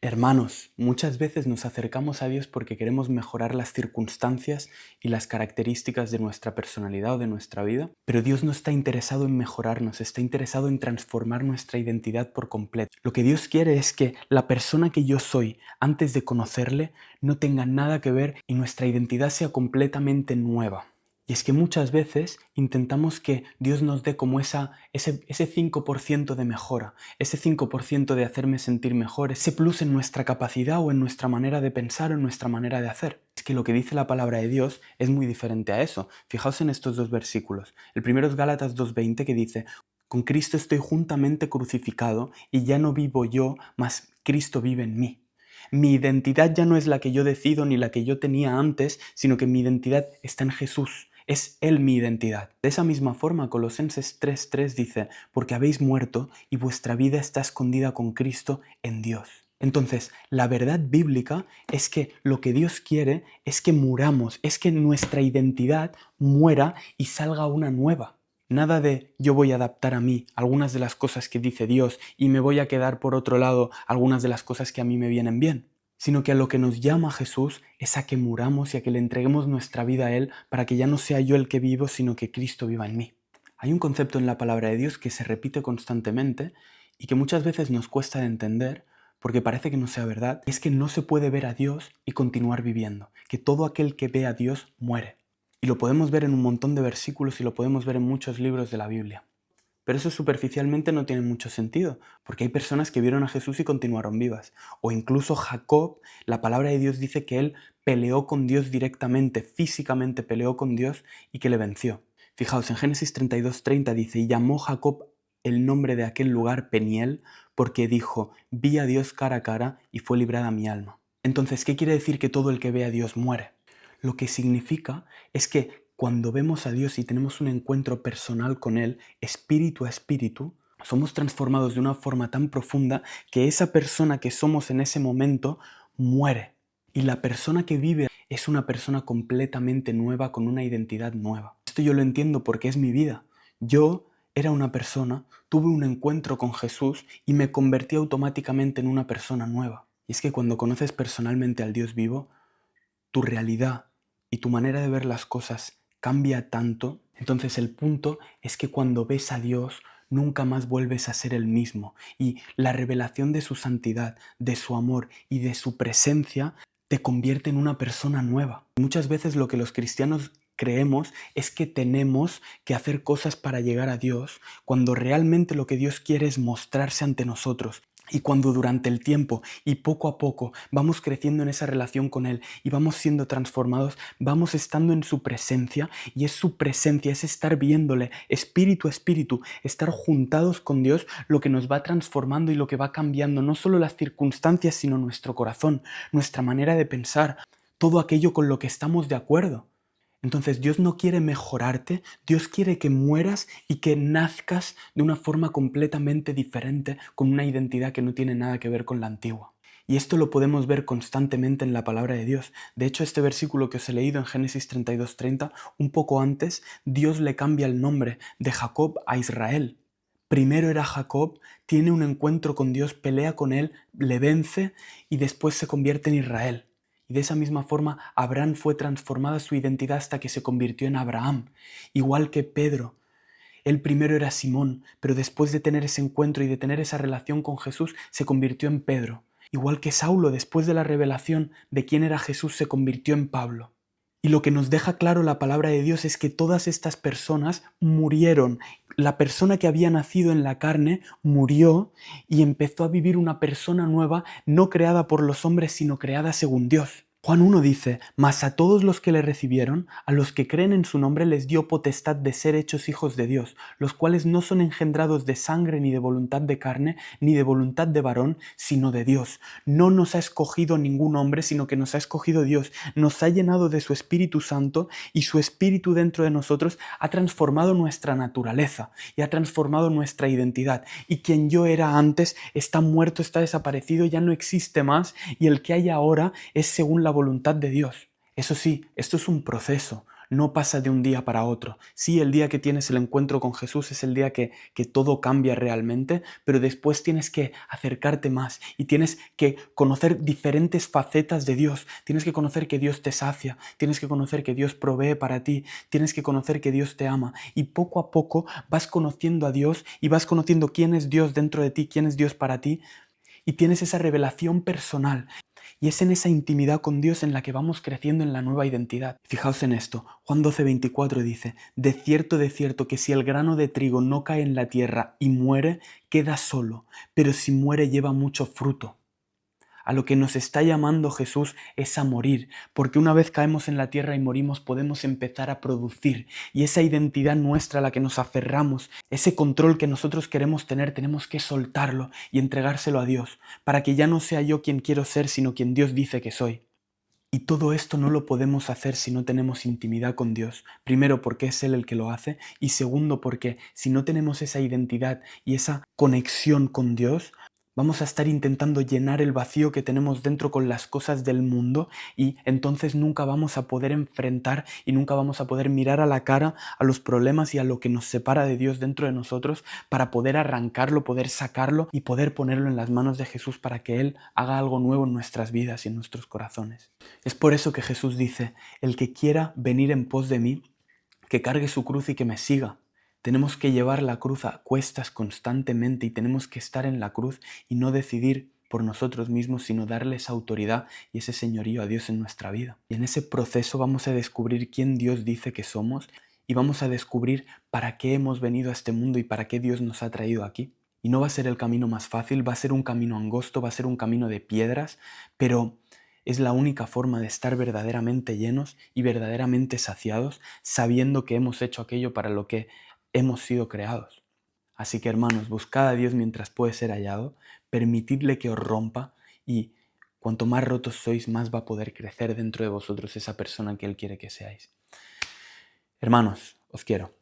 Hermanos, muchas veces nos acercamos a Dios porque queremos mejorar las circunstancias y las características de nuestra personalidad o de nuestra vida, pero Dios no está interesado en mejorarnos, está interesado en transformar nuestra identidad por completo. Lo que Dios quiere es que la persona que yo soy antes de conocerle no tenga nada que ver y nuestra identidad sea completamente nueva. Y es que muchas veces intentamos que Dios nos dé como ese 5% de mejora, ese 5% de hacerme sentir mejor, ese plus en nuestra capacidad o en nuestra manera de pensar o en nuestra manera de hacer. Es que lo que dice la palabra de Dios es muy diferente a eso. Fijaos en estos dos versículos. El primero es Gálatas 2:20 que dice: con Cristo estoy juntamente crucificado y ya no vivo yo, mas Cristo vive en mí. Mi identidad ya no es la que yo decido ni la que yo tenía antes, sino que mi identidad está en Jesús. Es Él mi identidad. De esa misma forma, Colosenses 3:3 dice: porque habéis muerto y vuestra vida está escondida con Cristo en Dios. Entonces, la verdad bíblica es que lo que Dios quiere es que muramos, es que nuestra identidad muera y salga una nueva. Nada de yo voy a adaptar a mí algunas de las cosas que dice Dios y me voy a quedar por otro lado algunas de las cosas que a mí me vienen bien, sino que a lo que nos llama Jesús es a que muramos y a que le entreguemos nuestra vida a Él para que ya no sea yo el que vivo, sino que Cristo viva en mí. Hay un concepto en la palabra de Dios que se repite constantemente y que muchas veces nos cuesta de entender porque parece que no sea verdad, es que no se puede ver a Dios y continuar viviendo, que todo aquel que ve a Dios muere. Y lo podemos ver en un montón de versículos y lo podemos ver en muchos libros de la Biblia. Pero eso superficialmente no tiene mucho sentido, porque hay personas que vieron a Jesús y continuaron vivas. O incluso Jacob, la palabra de Dios dice que él peleó con Dios directamente, físicamente peleó con Dios y que le venció. Fijaos, en Génesis 32:30 dice: y llamó Jacob el nombre de aquel lugar Peniel, porque dijo: vi a Dios cara a cara y fue librada mi alma. Entonces, ¿qué quiere decir que todo el que ve a Dios muere? Lo que significa es que cuando vemos a Dios y tenemos un encuentro personal con Él, espíritu a espíritu, somos transformados de una forma tan profunda que esa persona que somos en ese momento muere. Y la persona que vive es una persona completamente nueva, con una identidad nueva. Esto yo lo entiendo porque es mi vida. Yo era una persona, tuve un encuentro con Jesús y me convertí automáticamente en una persona nueva. Y es que cuando conoces personalmente al Dios vivo, tu realidad y tu manera de ver las cosas cambia tanto. Entonces el punto es que cuando ves a Dios nunca más vuelves a ser el mismo, y la revelación de su santidad, de su amor y de su presencia te convierte en una persona nueva. Muchas veces lo que los cristianos creemos es que tenemos que hacer cosas para llegar a Dios, cuando realmente lo que Dios quiere es mostrarse ante nosotros. Y cuando durante el tiempo y poco a poco vamos creciendo en esa relación con Él y vamos siendo transformados, vamos estando en su presencia, y es su presencia, es estar viéndole espíritu a espíritu, estar juntados con Dios, lo que nos va transformando y lo que va cambiando no solo las circunstancias, sino nuestro corazón, nuestra manera de pensar, todo aquello con lo que estamos de acuerdo. Entonces Dios no quiere mejorarte, Dios quiere que mueras y que nazcas de una forma completamente diferente, con una identidad que no tiene nada que ver con la antigua. Y esto lo podemos ver constantemente en la palabra de Dios. De hecho, este versículo que os he leído en Génesis 32:30, un poco antes, Dios le cambia el nombre de Jacob a Israel. Primero era Jacob, tiene un encuentro con Dios, pelea con él, le vence y después se convierte en Israel. Y de esa misma forma, Abraham fue transformada su identidad hasta que se convirtió en Abraham. Igual que Pedro. Él primero era Simón, pero después de tener ese encuentro y de tener esa relación con Jesús, se convirtió en Pedro. Igual que Saulo, después de la revelación de quién era Jesús, se convirtió en Pablo. Y lo que nos deja claro la palabra de Dios es que todas estas personas murieron. La persona que había nacido en la carne murió y empezó a vivir una persona nueva, no creada por los hombres, sino creada según Dios. Juan 1 dice: mas a todos los que le recibieron, a los que creen en su nombre, les dio potestad de ser hechos hijos de Dios, los cuales no son engendrados de sangre, ni de voluntad de carne, ni de voluntad de varón, sino de Dios. No nos ha escogido ningún hombre, sino que nos ha escogido Dios. Nos ha llenado de su Espíritu Santo, y su Espíritu dentro de nosotros ha transformado nuestra naturaleza y ha transformado nuestra identidad. Y quien yo era antes está muerto, está desaparecido, ya no existe más, y el que hay ahora es según la voluntad de Dios. Eso sí, esto es un proceso. no pasa de un día para otro. Sí, el día que tienes el encuentro con Jesús es el día que todo cambia realmente, pero después tienes que acercarte más y tienes que conocer diferentes facetas de Dios. Tienes que conocer que Dios te sacia, tienes que conocer que Dios provee para ti, tienes que conocer que Dios te ama. Y poco a poco vas conociendo a Dios y vas conociendo quién es Dios dentro de ti, quién es Dios para ti, y tienes esa revelación personal. Y es en esa intimidad con Dios en la que vamos creciendo en la nueva identidad. Fijaos en esto, Juan 12:24 dice, de cierto que si el grano de trigo no cae en la tierra y muere, queda solo, pero si muere lleva mucho fruto. A lo que nos está llamando Jesús es a morir, porque una vez caemos en la tierra y morimos podemos empezar a producir, y esa identidad nuestra a la que nos aferramos, ese control que nosotros queremos tener, tenemos que soltarlo y entregárselo a Dios, para que ya no sea yo quien quiero ser, sino quien Dios dice que soy. Y todo esto no lo podemos hacer si no tenemos intimidad con Dios. Primero porque es Él el que lo hace, y segundo porque si no tenemos esa identidad y esa conexión con Dios, vamos a estar intentando llenar el vacío que tenemos dentro con las cosas del mundo, y entonces nunca vamos a poder enfrentar y nunca vamos a poder mirar a la cara a los problemas y a lo que nos separa de Dios dentro de nosotros, para poder arrancarlo, poder sacarlo y poder ponerlo en las manos de Jesús para que Él haga algo nuevo en nuestras vidas y en nuestros corazones. Es por eso que Jesús dice, el que quiera venir en pos de mí, que cargue su cruz y que me siga. Tenemos que llevar la cruz a cuestas constantemente y tenemos que estar en la cruz y no decidir por nosotros mismos, sino darle esa autoridad y ese señorío a Dios en nuestra vida. Y en ese proceso vamos a descubrir quién Dios dice que somos y vamos a descubrir para qué hemos venido a este mundo y para qué Dios nos ha traído aquí. Y no va a ser el camino más fácil, va a ser un camino angosto, va a ser un camino de piedras, pero es la única forma de estar verdaderamente llenos y verdaderamente saciados, sabiendo que hemos hecho aquello para lo que hemos sido creados. Así que hermanos, buscad a Dios mientras puede ser hallado, permitidle que os rompa, y cuanto más rotos sois, más va a poder crecer dentro de vosotros esa persona que Él quiere que seáis. Hermanos, os quiero.